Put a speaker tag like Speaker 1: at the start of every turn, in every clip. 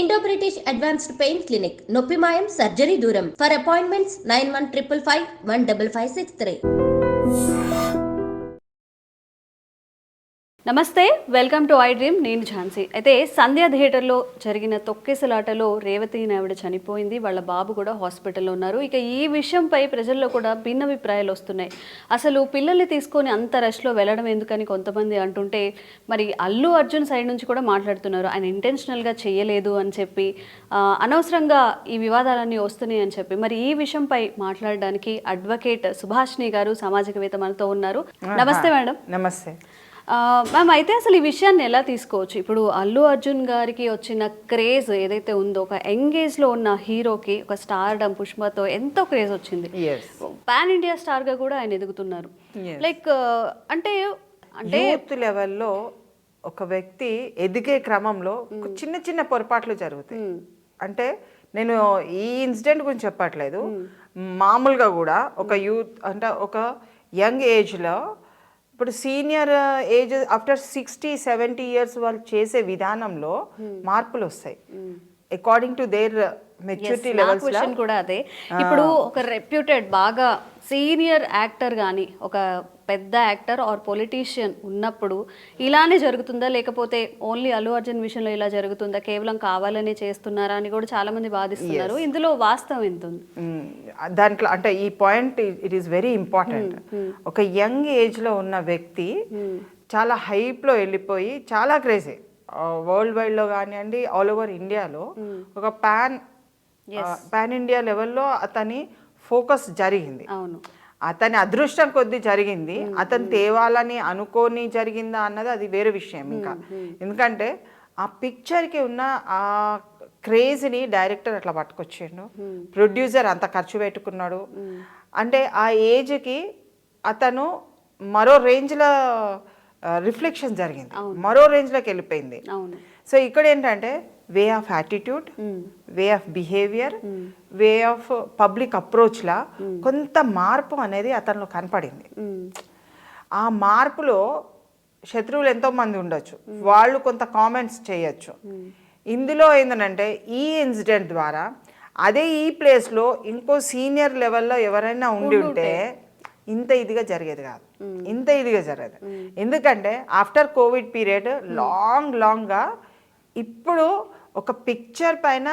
Speaker 1: Indo British advanced pain clinic నొప్పి మాయం surgery దూరం ఫర్ అపాయింట్మెంట్స్ 9155515563.
Speaker 2: నమస్తే, వెల్కమ్ టు ఐ డ్రీమ్. నేను ఝాన్సీ. అయితే సంధ్య థియేటర్లో జరిగిన తొక్కిసలాటలో రేవతి ఆవిడ చనిపోయింది. వాళ్ళ బాబు కూడా హాస్పిటల్లో ఉన్నారు. ఇక ఈ విషయంపై ప్రజల్లో కూడా భిన్నాభిప్రాయాలు వస్తున్నాయి. అసలు పిల్లల్ని తీసుకొని అంత రష్లో వెళ్ళడం ఎందుకని కొంతమంది అంటుంటే, మరి అల్లు అర్జున్ సైడ్ నుంచి కూడా మాట్లాడుతున్నారు ఆయన ఇంటెన్షనల్గా చేయలేదు అని చెప్పి, అనవసరంగా ఈ వివాదాలన్నీ వస్తున్నాయి అని చెప్పి. మరి ఈ విషయంపై మాట్లాడడానికి అడ్వకేట్ సుభాష్ని గారు, సామాజికవేత్త మనతో ఉన్నారు. నమస్తే మేడం.
Speaker 3: నమస్తే
Speaker 2: మ్యామ్. అయితే అసలు ఈ విషయాన్ని ఎలా తీసుకోవచ్చు? ఇప్పుడు అల్లు అర్జున్ గారికి వచ్చిన క్రేజ్ ఏదైతే ఉందో, ఒక యంగేజ్లో ఉన్న హీరోకి ఒక స్టార్డమ్ పుష్పతో ఎంతో క్రేజ్ వచ్చింది. పాన్ ఇండియా స్టార్గా కూడా ఆయన ఎదుగుతున్నారు. లైక్ అంటే
Speaker 3: యూత్ లెవెల్లో ఒక వ్యక్తి ఎదిగే క్రమంలో చిన్న చిన్న పొరపాట్లు జరుగుతాయి. అంటే నేను ఈ ఇన్సిడెంట్ గురించి చెప్పట్లేదు, మామూలుగా కూడా ఒక యూత్ అంటే ఒక యంగ్ ఏజ్లో, ఇప్పుడు సీనియర్ ఏజ్ ఆఫ్టర్ 60-70 ఇయర్స్ వాళ్ళు చేసే విధానంలో మార్పులు వస్తాయి according to their maturity levels.
Speaker 2: కూడా అదే, ఇప్పుడు ఒక రెప్యూటెడ్ బాగా సీనియర్ యాక్టర్ కానీ ఒక పెద్ద యాక్టర్ ఆర్ పొలిటీషియన్ ఉన్నప్పుడు ఇలానే జరుగుతుందా, లేకపోతే ఓన్లీ అల్లు అర్జున్ విషయంలో ఇలా జరుగుతుందా, కేవలం కావాలనే చేస్తున్నారా అని కూడా చాలా మంది వాదిస్తున్నారు. ఇందులో వాస్తవం ఎంత ఉంది?
Speaker 3: దాంట్లో అంటే ఈ point it is very important. ఒక యంగ్ ఏజ్లో ఉన్న వ్యక్తి చాలా హైప్లో వెళ్ళిపోయి చాలా క్రేజీ, వరల్డ్ వైడ్లో కానివ్వండి, ఆల్ ఓవర్ ఇండియాలో ఒక పాన్ ఇండియా లెవెల్లో అతని ఫోకస్ జరిగింది.
Speaker 2: అవును,
Speaker 3: అతని అదృష్టం కొద్దీ జరిగింది. అతను తేవాలని అనుకోని జరిగిందా అన్నది అది వేరే విషయం. ఇంకా ఎందుకంటే ఆ పిక్చర్కి ఉన్న ఆ క్రేజ్ని డైరెక్టర్ అట్లా పట్టుకొచ్చిండు, ప్రొడ్యూసర్ అంత ఖర్చు పెట్టుకున్నాడు. అంటే ఆ ఏజ్కి అతను మరో రేంజ్లో రిఫ్లెక్షన్ జరిగింది, మరో రేంజ్లోకి వెళ్ళిపోయింది. సో ఇక్కడ ఏంటంటే way of attitude, way of behaviour, way of public అప్రోచ్లా కొంత మార్పు అనేది అతనిలో కనపడింది. ఆ మార్పులో శత్రువులు ఎంతోమంది ఉండొచ్చు, వాళ్ళు కొంత కామెంట్స్ చేయొచ్చు. ఇందులో ఏంటంటే ఈ ఇన్సిడెంట్ ద్వారా అదే ఈ ప్లేస్లో ఇంకో సీనియర్ లెవెల్లో ఎవరైనా ఉండి ఉంటే ఇంత ఇదిగా జరిగేది కాదు, ఇంత ఇదిగా జరిగేది. ఎందుకంటే ఆఫ్టర్ కోవిడ్ పీరియడ్ లాంగ్గా ఇప్పుడు ఒక పిక్చర్ పైన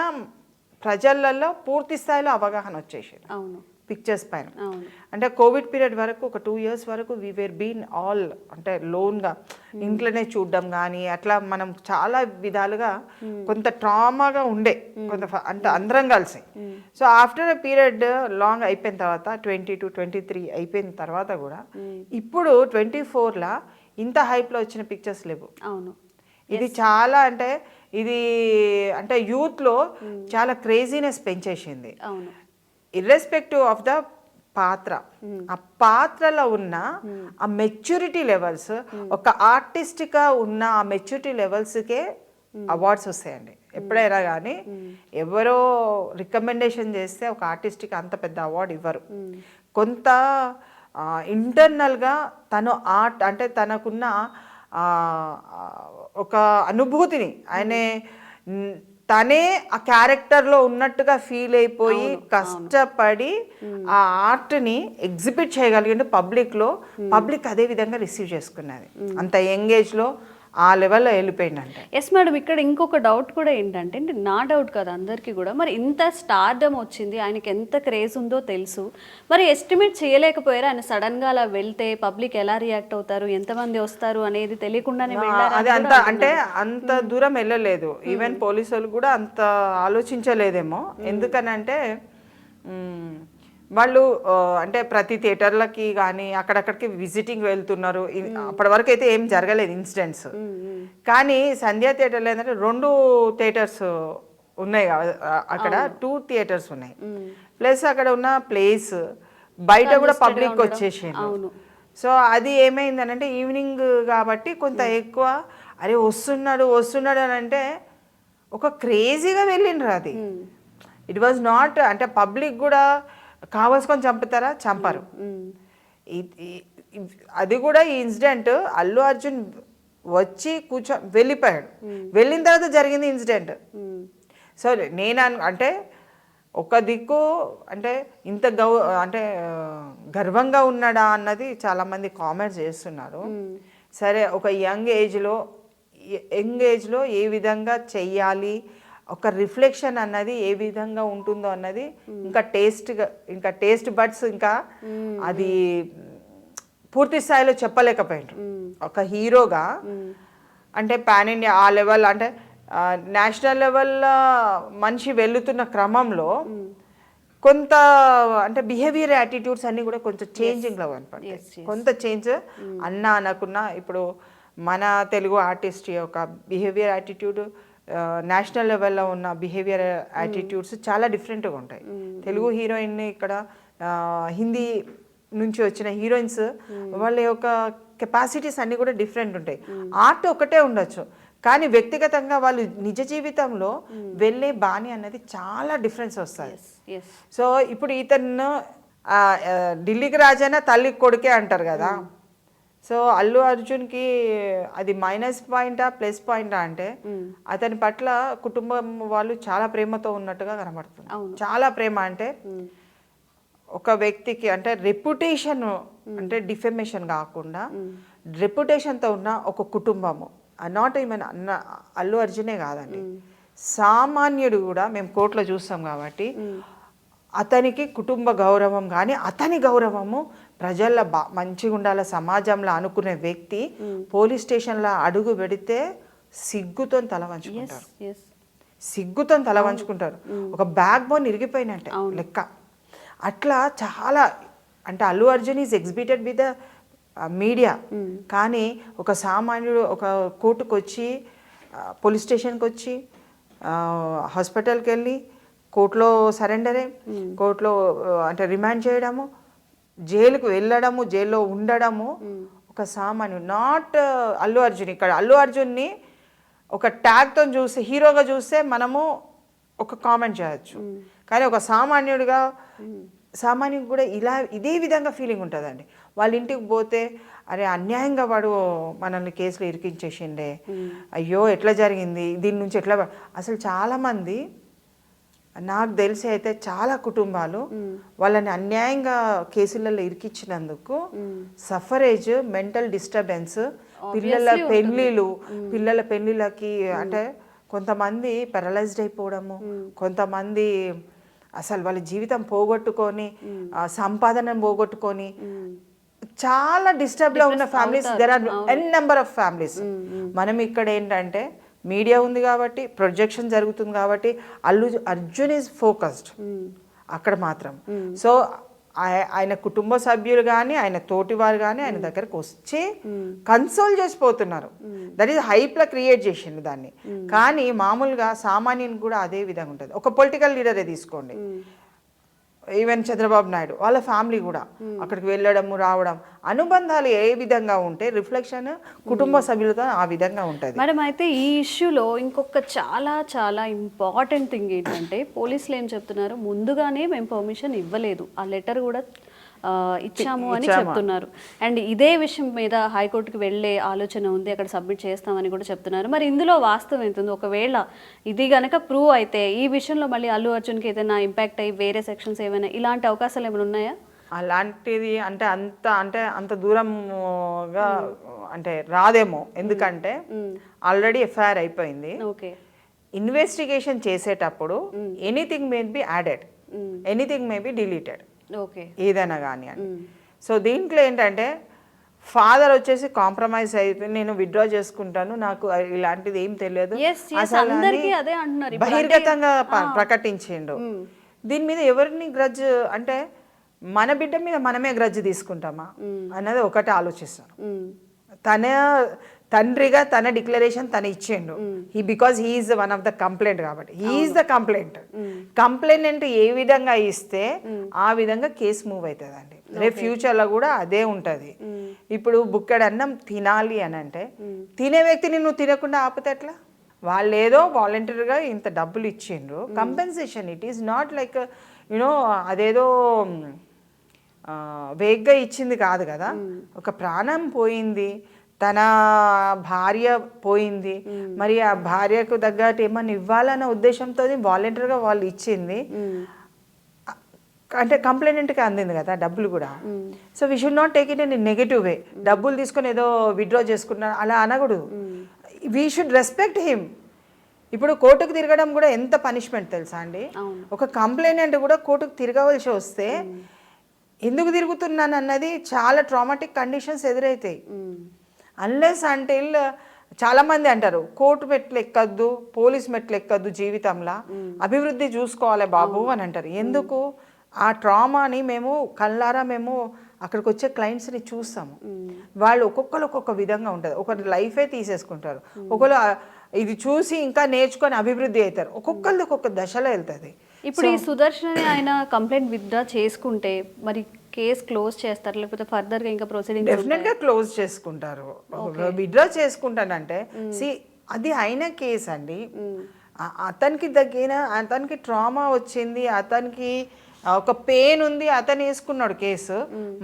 Speaker 3: ప్రజలలో పూర్తి స్థాయిలో అవగాహన వచ్చేసింది.
Speaker 2: అవును,
Speaker 3: పిక్చర్స్ పైన. అంటే కోవిడ్ పీరియడ్ వరకు ఒక 2 years వరకు వీ వేర్ బీన్ ఆల్ అంటే లోన్గా ఇంట్లోనే చూడడం కానీ అట్లా మనం చాలా విధాలుగా కొంత ట్రామాగా ఉండే, కొంత అంటే అందరం కలిసి. So after a period long అయిపోయిన తర్వాత 22-23 అయిపోయిన తర్వాత కూడా ఇప్పుడు 24లా ఇంత హైప్లో వచ్చిన పిక్చర్స్ లేవు.
Speaker 2: అవును,
Speaker 3: ఇది చాలా అంటే ఇది అంటే యూత్లో చాలా క్రేజీనెస్ పెంచేసింది. ఇర్రెస్పెక్టివ్ ఆఫ్ ద పాత్ర, ఆ పాత్రలో ఉన్న ఆ మెచ్యూరిటీ లెవెల్స్, ఒక ఆర్టిస్ట్గా ఉన్న ఆ మెచ్యూరిటీ లెవెల్స్కే అవార్డ్స్ వస్తాయండి. ఎప్పుడైనా కానీ ఎవరో రికమెండేషన్ చేస్తే ఒక ఆర్టిస్ట్కి అంత పెద్ద అవార్డు ఇవ్వరు. కొంత ఇంటర్నల్గా తను ఆర్ట్ అంటే తనకున్న ఒక అనుభూతిని ఆయన తనే ఆ క్యారెక్టర్లో ఉన్నట్టుగా ఫీల్ అయిపోయి కష్టపడి ఆ ఆర్ట్ని ఎగ్జిబిట్ చేయగలిగిండు పబ్లిక్లో. పబ్లిక్ అదే విధంగా రిసీవ్ చేసుకున్నది. అంత యంగ్ ఏజ్లో ఆ లెవెల్లో వెళ్ళిపోయిందంటే.
Speaker 2: ఎస్ మేడం, ఇక్కడ ఇంకొక డౌట్ కూడా ఏంటంటే, నా డౌట్ కదా అందరికీ కూడా, మరి ఇంత స్టార్డమ్ వచ్చింది, ఆయనకి ఎంత క్రేజ్ ఉందో తెలుసు, మరి ఎస్టిమేట్ చేయలేకపోయారు ఆయన సడన్గా అలా వెళ్తే పబ్లిక్ ఎలా రియాక్ట్ అవుతారు, ఎంతమంది వస్తారు అనేది తెలియకుండానే వెళ్ళారు?
Speaker 3: అది అంత అంటే అంత దూరం వెళ్ళలేదు. ఈవెన్ పోలీసులు కూడా అంత ఆలోచించలేదేమో. ఎందుకనంటే వాళ్ళు అంటే ప్రతి థియేటర్లకి కానీ అక్కడక్కడికి విజిటింగ్ వెళ్తున్నారు. అప్పటి వరకు అయితే ఏం జరగలేదు ఇన్సిడెంట్స్. కానీ సంధ్యా థియేటర్లో ఏంటంటే 2 థియేటర్స్ ఉన్నాయి, అక్కడ 2 థియేటర్స్ ఉన్నాయి. ప్లస్ అక్కడ ఉన్న ప్లేస్ బయట కూడా పబ్లిక్ వచ్చేసింది. సో అది ఏమైందనంటే ఈవినింగ్ కాబట్టి కొంత ఎక్కువ అరే వస్తున్నాడు అని అంటే ఒక క్రేజీగా వెళ్ళిండ్రు. అది ఇట్ వాజ్ నాట్ అంటే పబ్లిక్ కూడా కావాల్సుకొని చంపుతారా, చంపరు. అది కూడా ఈ ఇన్సిడెంట్ అల్లు అర్జున్ వచ్చి వెళ్ళిపోయాడు. వెళ్ళిన తర్వాత జరిగింది ఇన్సిడెంట్. సో నేను అంటే ఒక దిక్కు అంటే ఇంత అంటే గర్వంగా ఉన్నాడా అన్నది చాలామంది కామెంట్స్ చేస్తున్నారు. సరే ఒక యంగ్ ఏజ్లో ఏ విధంగా చెయ్యాలి, ఒక రిఫ్లెక్షన్ అన్నది ఏ విధంగా ఉంటుందో అన్నది ఇంకా టేస్ట్ బడ్స్ ఇంకా అది పూర్తి స్థాయిలో చెప్పలేకపోయారు. ఒక హీరోగా అంటే పాన్ ఇండియా ఆ లెవెల్ అంటే నేషనల్ లెవెల్లో మనిషి వెళ్తున్న క్రమంలో కొంత అంటే బిహేవియర్ యాటిట్యూడ్స్ అన్నీ కూడా కొంచెం చేంజింగ్లో కనపడతాయి. కొంత చేంజ్ అన్నా అనకున్నా ఇప్పుడు మన తెలుగు ఆర్టిస్ట్ యొక్క బిహేవియర్ యాటిట్యూడ్ నేషనల్ లెవెల్లో ఉన్న బిహేవియర్ యాటిట్యూడ్స్ చాలా డిఫరెంట్గా ఉంటాయి. తెలుగు హీరోయిన్ని ఇక్కడ హిందీ నుంచి వచ్చిన హీరోయిన్స్ వాళ్ళ యొక్క కెపాసిటీస్ అన్నీ కూడా డిఫరెంట్ ఉంటాయి. ఆర్ట్ ఒకటే ఉండొచ్చు కానీ వ్యక్తిగతంగా వాళ్ళు నిజ జీవితంలో వెళ్ళే బాణి అన్నది చాలా డిఫరెన్స్ వస్తుంది. సో ఇప్పుడు ఇతను ఢిల్లీకి రాజైనా తల్లి కొడుకే అంటారు కదా. సో అల్లు అర్జున్కి అది మైనస్ పాయింటా ప్లస్ పాయింటా అంటే అతని పట్ల కుటుంబం వాళ్ళు చాలా ప్రేమతో ఉన్నట్టుగా కనబడుతుంది. చాలా ప్రేమ అంటే ఒక వ్యక్తికి అంటే రెప్యుటేషన్ అంటే డిఫెమేషన్ కాకుండా రెప్యుటేషన్తో ఉన్న ఒక కుటుంబము నాట్ ఈవెన్ అల్లు అర్జునే కాదండి, సామాన్యుడు కూడా మేము కోర్టులో చూస్తాం కాబట్టి అతనికి కుటుంబ గౌరవం కానీ అతని గౌరవము ప్రజల్లో మంచిగా ఉండాలి సమాజంలో అనుకునే వ్యక్తి పోలీస్ స్టేషన్లో అడుగు పెడితే సిగ్గుతో తల వంచుకుంటారు. ఒక బ్యాక్ బోన్ ఇరిగిపోయినట్టే లెక్క. అట్లా చాలా అంటే Allu Arjun is exhibited with the media. కానీ ఒక సామాన్యుడు ఒక కోర్టుకు వచ్చి పోలీస్ స్టేషన్కి వచ్చి హాస్పిటల్కి వెళ్ళి కోర్టులో సరెండర్ అయ్యి కోర్టులో అంటే రిమాండ్ చేయడము, జైలుకు వెళ్ళడము, జైల్లో ఉండడము ఒక సామాన్యుడు. నాట్ అల్లు అర్జున్. ఇక్కడ అల్లు అర్జున్ని ఒక ట్యాగ్తో చూసి హీరోగా చూస్తే మనము ఒక కామెంట్ చేయొచ్చు కానీ ఒక సామాన్యుడు కూడా ఇదే విధంగా ఫీలింగ్ ఉంటుందండి. వాళ్ళ ఇంటికి పోతే అరే అన్యాయంగా వాడు మనల్ని కేసులో ఇరికించేసిండే, అయ్యో ఎట్లా జరిగింది, దీని నుంచి ఎట్లా అసలు చాలామంది నాకు తెలిసి అయితే చాలా కుటుంబాలు వాళ్ళని అన్యాయంగా కేసులలో ఇరికించినందుకు సఫరేజ్, మెంటల్ డిస్టర్బెన్స్, పిల్లల పెళ్ళిళ్ళకి అంటే కొంతమంది పెరలైజ్డ్ అయిపోవడము, కొంతమంది అసలు వాళ్ళ జీవితం పోగొట్టుకొని సంపాదన పోగొట్టుకొని చాలా డిస్టర్బ్లో ఉన్న families there are N number of families. మనం ఇక్కడ ఏంటంటే మీడియా ఉంది కాబట్టి ప్రొజెక్షన్ జరుగుతుంది కాబట్టి అల్లు అర్జున్ ఈజ్ ఫోకస్డ్ అక్కడ మాత్రం. సో ఆయన కుటుంబ సభ్యులు కానీ ఆయన తోటి వారు కానీ ఆయన దగ్గరకు వచ్చి కన్సోల్ చేసిపోతున్నారు. దట్ ఈస్ హైప్లా క్రియేట్ చేసిండు దాన్ని. కానీ మామూలుగా సామాన్యుని కూడా అదే విధంగా ఉంటుంది. ఒక పొలిటికల్ లీడరే తీసుకోండి, ఈవెన్ చంద్రబాబు నాయుడు వాళ్ళ ఫ్యామిలీ కూడా అక్కడికి వెళ్ళడము రావడం అనుబంధాలు ఏ విధంగా ఉంటే రిఫ్లెక్షన్ కుటుంబ సభ్యులతో ఆ విధంగా ఉంటుంది.
Speaker 2: మేడం అయితే ఈ ఇష్యూలో ఇంకొక చాలా చాలా ఇంపార్టెంట్ థింగ్ ఏంటంటే పోలీసులు ఏం చెప్తున్నారు, ముందుగానే మేము పర్మిషన్ ఇవ్వలేదు, ఆ లెటర్ కూడా ఇచ్చాము అని చెప్తున్నారు. అండ్ ఇదే విషయం మీద హైకోర్టుకి వెళ్ళే ఆలోచన ఉంది, అక్కడ సబ్మిట్ చేస్తామని కూడా చెప్తున్నారు. మరి ఇందులో వాస్తవం ఎంత ఉంది? ఒకవేళ ఇది గనక ప్రూవ్ అయితే ఈ విషయంలో మళ్ళీ అల్లు అర్జున్కి ఏదైనా ఇంపాక్ట్ అయ్యి వేరే సెక్షన్స్ ఏమైనా ఇలాంటి అవకాశాలు ఏమైనా ఉన్నాయా?
Speaker 3: అలాంటిది అంటే అంత దూరంగా అంటే రాదేమో, ఎందుకంటే ఆల్రెడీ ఎఫ్ఐఆర్ అయిపోయింది.
Speaker 2: ఓకే,
Speaker 3: ఇన్వెస్టిగేషన్ చేసేటప్పుడు anything may be added, anything may be deleted, ఏదైనా కానీ అని. సో దీంట్లో ఏంటంటే ఫాదర్ వచ్చేసి కాంప్రమైజ్ అయితే నేను విత్డ్రా చేసుకుంటాను, నాకు ఇలాంటిది ఏం తెలియదు అసలు బహిర్గతంగా ప్రకటించిండు. దీని మీద ఎవరిని గ్రడ్జ్ అంటే మన బిడ్డ మీద మనమే గ్రడ్జ్ తీసుకుంటామా అన్నది ఒకటి ఆలోచిస్తాను. తన తండ్రిగా తన డిక్లరేషన్ తను ఇచ్చిండు, because he's one of the complaint కాబట్టి హీఈస్ ద కంప్లైంట్ ఏ విధంగా ఇస్తే ఆ విధంగా కేసు మూవ్ అవుతుందండి. రేపు ఫ్యూచర్లో కూడా అదే ఉంటుంది. ఇప్పుడు బుక్కెడ్ అన్నం తినాలి అని అంటే తినే వ్యక్తిని నువ్వు తినకుండా ఆపితే ఎట్లా? వాళ్ళు ఏదో వాలంటీర్గా ఇంత డబ్బులు ఇచ్చిండ్రు, compensation. It is not like you know అదేదో వేగ్గా ఇచ్చింది కాదు కదా, ఒక ప్రాణం పోయింది, తన భార్య పోయింది, మరి ఆ భార్యకు తగ్గట్టు ఏమన్నా ఇవ్వాలన్న ఉద్దేశంతో వాలంటీర్గా వాళ్ళు ఇచ్చింది. అంటే కంప్లైంట్కి అందింది కదా డబ్బులు కూడా. So we should not take it in negative way. డబ్బులు తీసుకొని ఏదో విత్డ్రా చేసుకున్నాను అలా అనకూడదు. We should respect him. ఇప్పుడు కోర్టుకు తిరగడం కూడా ఎంత పనిష్మెంట్ తెలుసా అండి. ఒక కంప్లైంట్ కూడా కోర్టుకు తిరగవలసి వస్తే ఎందుకు తిరుగుతున్నాను అన్నది చాలా ట్రామాటిక్ కండిషన్స్ ఎదురవుతాయి. అన్లెస్ అంటిల్ చాలామంది అంటారు కోర్టు మెట్లు ఎక్కద్దు, పోలీస్ మెట్లు ఎక్కద్దు, జీవితంలో అభివృద్ధి చూసుకోవాలి బాబు అని అంటారు. ఎందుకు? ఆ ట్రామాని మేము కళ్ళారా మేము అక్కడికి వచ్చే క్లయింట్స్ని చూస్తాము. వాళ్ళు ఒక్కొక్కరు ఒక్కొక్క విధంగా ఉంటుంది. ఒకరి లైఫే తీసేసుకుంటారు, ఒకరు ఇది చూసి ఇంకా నేర్చుకొని అభివృద్ధి అవుతారు. ఒక్కొక్కరిది ఒక్కొక్క దశలో వెళ్తుంది.
Speaker 2: ఇప్పుడు ఈ సుదర్శన్ ఆయన కంప్లైంట్ విత్డ్రా చేసుకుంటే మరి కేసు క్లోజ్ చేస్తారు, లేకపోతే ఫర్దర్గా ఇంకా ప్రొసీడింగ్?
Speaker 3: డెఫినెట్గా క్లోజ్ చేసుకుంటారు. విత్డ్రా చేసుకుంటానంటే అది అయిన కేసు అండి. అతనికి ట్రామా వచ్చింది, అతనికి ఒక పెయిన్ ఉంది, అతను వేసుకున్నాడు కేసు.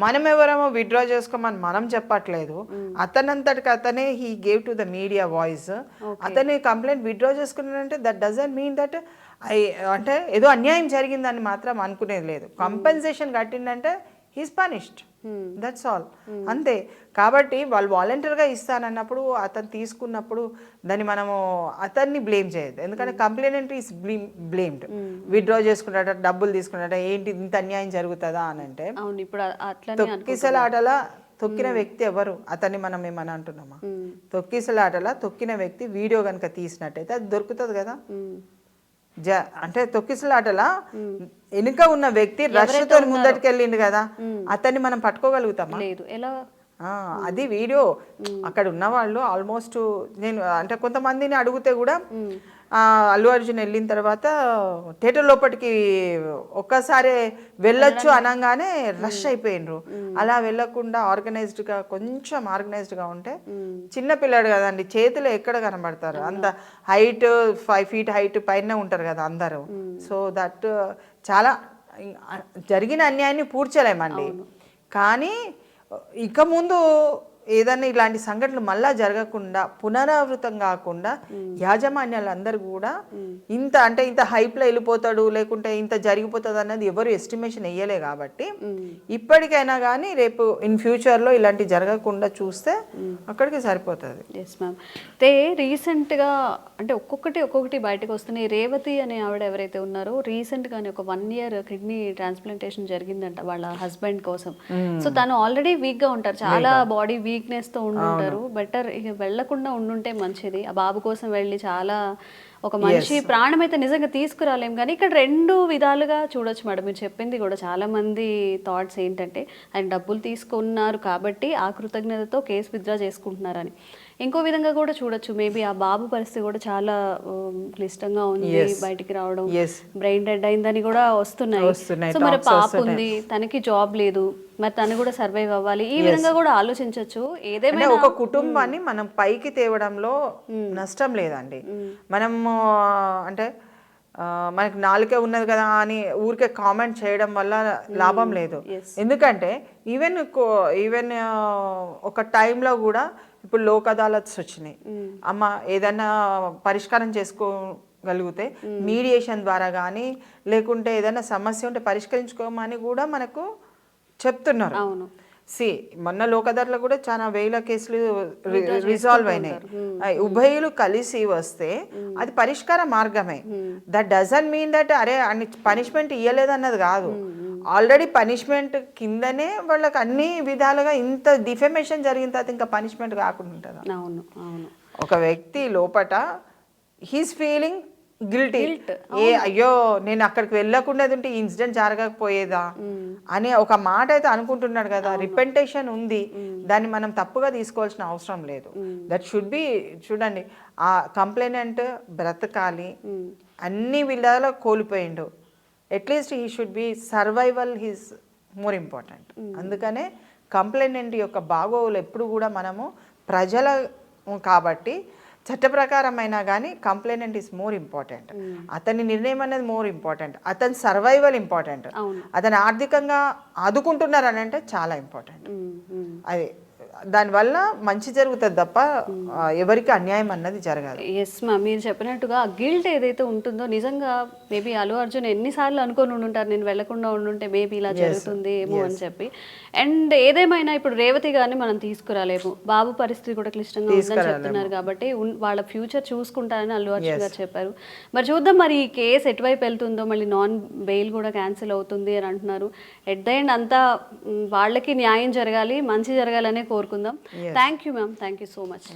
Speaker 3: మనం ఎవరేమో విత్డ్రా చేసుకోమని మనం చెప్పట్లేదు. అతనంతటికి అతనే he gave to the media voice. అతని కంప్లైంట్ విత్డ్రా చేసుకున్నాడంటే దట్ డజంట్ మీన్ దట్ అంటే ఏదో అన్యాయం జరిగిందని మాత్రం అనుకునేది లేదు. కంపెన్సేషన్ కట్టిందంటే హీస్ పనిష్డ్, దట్స్ ఆల్, అంతే. కాబట్టి వాళ్ళు వాలంటీర్గా ఇస్తానన్నప్పుడు అతను తీసుకున్నప్పుడు దాన్ని మనము అతన్ని బ్లేమ్ చేయొద్దు. ఎందుకంటే కంప్లైనెంట్ ఈస్ బ్లేమ్డ్. విత్డ్రా చేసుకున్నాడ, డబ్బులు తీసుకున్నాడ, ఏంటి ఇంత అన్యాయం జరుగుతుందా అని అంటే తొక్కిసలాటలా తొక్కిన వ్యక్తి ఎవరు? అతన్ని మనం ఏమని అంటున్నామా? తొక్కిసలాటలా తొక్కిన వ్యక్తి వీడియో కనుక తీసినట్టయితే అది దొరుకుతుంది కదా. అంటే తొక్కిసలాటలా వెనుక ఉన్న వ్యక్తి రష్తో ముందటికి వెళ్ళిండు కదా, అతన్ని మనం పట్టుకోగలుగుతామా?
Speaker 2: లేదు. ఎలా?
Speaker 3: అది వీడియో అక్కడ ఉన్న వాళ్ళు ఆల్మోస్ట్ నేను అంటే కొంతమందిని అడిగితే కూడా అల్లు అర్జున్ వెళ్ళిన తర్వాత థియేటర్ లోపలికి ఒక్కసారి వెళ్ళొచ్చు అనగానే రష్ అయిపోయినరు. అలా వెళ్ళకుండా ఆర్గనైజ్డ్గా, కొంచెం ఆర్గనైజ్డ్గా ఉంటే, చిన్న పిల్లాడు కదండి, చేతులు ఎక్కడ కనబడతారు? అంత హైట్ 5 feet హైట్ పైన ఉంటారు కదా అందరూ. సో దట్ చాలా జరిగిన అన్యాయాన్ని పూడ్చలేమండి. కానీ ఇక ముందు ఏదన్నా ఇలాంటి సంఘటనలు మళ్ళా జరగకుండా, పునరావృతం కాకుండా యాజమాన్యాలందరూ కూడా ఇంత హైప్లో వెళ్ళిపోతాడు, లేకుంటే ఇంత జరిగిపోతుంది అన్నది ఎవరు ఎస్టిమేషన్ వేయలే. కాబట్టి ఇప్పటికైనా కానీ రేపు ఇన్ ఫ్యూచర్లో ఇలాంటి జరగకుండా చూస్తే అక్కడికి సరిపోతుంది.
Speaker 2: Yes ma'am. అయితే రీసెంట్గా అంటే ఒక్కొక్కటి బయటకు వస్తున్నాయి. రేవతి అనే ఆవిడ ఎవరైతే ఉన్నారో రీసెంట్గానే ఒక 1 year కిడ్నీ ట్రాన్స్ప్లాంటేషన్ జరిగిందంట వాళ్ళ హస్బెండ్ కోసం. సో తను ఆల్రెడీ వీక్గా ఉంటారు, చాలా బాడీ వీక్నెస్తో ఉండుంటారు. బెటర్ ఇక వెళ్లకుండా ఉండుంటే మంచిది. ఆ బాబు కోసం వెళ్ళి చాలా ఒక మనిషి ప్రాణం అయితే నిజంగా తీసుకురాలేం. కానీ ఇక్కడ 2 విధాలుగా చూడొచ్చు మేడం. మీరు చెప్పింది కూడా చాలా మంది థాట్స్ ఏంటంటే ఆయన డబ్బులు తీసుకున్నారు కాబట్టి ఆ కృతజ్ఞతతో కేసు విత్డ్రా చేసుకుంటున్నారని. ఇంకో విధంగా కూడా చూడొచ్చు, మేబీ ఆ బాబు పరిస్థితి కూడా చాలా క్లిష్టంగా ఉంది, బయటికి రావడం, బ్రెయిన్ డెడ్ అయిందని కూడా వస్తున్నాయి. సో మరి పాప ఉంది, తనకి జాబ్ లేదు, మరి తను కూడా సర్వైవ్ అవ్వాలి. ఈ విధంగా కూడా ఆలోచించవచ్చు. ఏదేమైనా
Speaker 3: ఒక కుటుంబాన్ని మనం పైకి తేవడంలో నష్టం లేదండి. మనం అంటే మనకి నాలుకే ఉన్నది కదా అని ఊరికే కామెంట్ చేయడం వల్ల లాభం లేదు. ఎందుకంటే ఈవెన్ ఒక టైంలో కూడా ఇప్పుడు లోక్ అదాలత్స్ వచ్చినాయి. అమ్మ ఏదైనా పరిష్కారం చేసుకోగలిగితే మీడియేషన్ ద్వారా కానీ, లేకుంటే ఏదైనా సమస్య ఉంటే పరిష్కరించుకోమని కూడా మనకు చెప్తున్నారు.
Speaker 2: అవును.
Speaker 3: మొన్న లోకదారులో కూడా చాలా వేల కేసులు రిజాల్వ్ అయినాయి. ఉభయులు కలిసి వస్తే అది పరిష్కార మార్గమే. దట్ డజంట్ మీన్ దట్ అరే అన్ని పనిష్మెంట్ ఇవ్వలేదన్నది కాదు. ఆల్రెడీ పనిష్మెంట్ కిందనే వాళ్ళకి అన్ని విధాలుగా ఇంత డిఫెమేషన్ జరిగిన తర్వాత ఇంకా పనిష్మెంట్ కాకుండా ఉంటుందా?
Speaker 2: అవును.
Speaker 3: ఒక వ్యక్తి లోపట హీస్ ఫీలింగ్ గిల్టీ, అయ్యో నేను అక్కడికి వెళ్ళకుండా ఉంటే ఈ ఇన్సిడెంట్ జరగకపోయేదా అనే ఒక మాట అయితే అనుకుంటున్నాడు కదా. రిపెంటేషన్ ఉంది, దాన్ని మనం తప్పుగా తీసుకోవాల్సిన అవసరం లేదు. That should be. చూడండి, ఆ కంప్లైనెంట్ బ్రతకాలి, అన్ని విధాలా కోల్పోయిండు. At least he should be survival he's more important. అందుకనే కంప్లైనెంట్ యొక్క బాగోగులు ఎప్పుడు కూడా మనము ప్రజల కాబట్టి చట్ట ప్రకారం అయినా కానీ కంప్లైనెంట్ ఈస్ మోర్ ఇంపార్టెంట్. అతని నిర్ణయం అనేది మోర్ ఇంపార్టెంట్. అతని సర్వైవల్ ఇంపార్టెంట్. అతను ఆర్థికంగా ఆదుకుంటున్నారు అని అంటే చాలా ఇంపార్టెంట్. అది దానివల్ల మంచి జరుగుతుంది తప్ప ఎవరికి అన్యాయం అన్నది జరగదు.
Speaker 2: ఎస్ మా, మీరు చెప్పినట్టుగా ఆ గిల్ట్ ఏదైతే ఉంటుందో నిజంగా మేబీ అల్లు అర్జున్ ఎన్నిసార్లు అనుకొని ఉండుంటారు నేను వెళ్లకుండా ఉండుంటే మేబీ ఇలా జరుగుతుంది ఏమో అని చెప్పి. అండ్ ఏదేమైనా ఇప్పుడు రేవతి గారిని మనం తీసుకురాలేము, బాబు పరిస్థితి కూడా క్లిష్టంగా ఉందని చెప్తున్నారు కాబట్టి వాళ్ళ ఫ్యూచర్ చూసుకుంటారని అల్లు అర్జున్ గారు చెప్పారు. మరి చూద్దాం మరి ఈ కేసు ఎటువైపు వెళ్తుందో, మళ్ళీ నాన్ బెయిల్ కూడా క్యాన్సిల్ అవుతుంది అని అంటున్నారు. ఎట్ ద ఎండ్ అంతా వాళ్ళకి న్యాయం జరగాలి, మంచి జరగాలనే కోరుకుందాం. Thank you ma'am, thank you so much.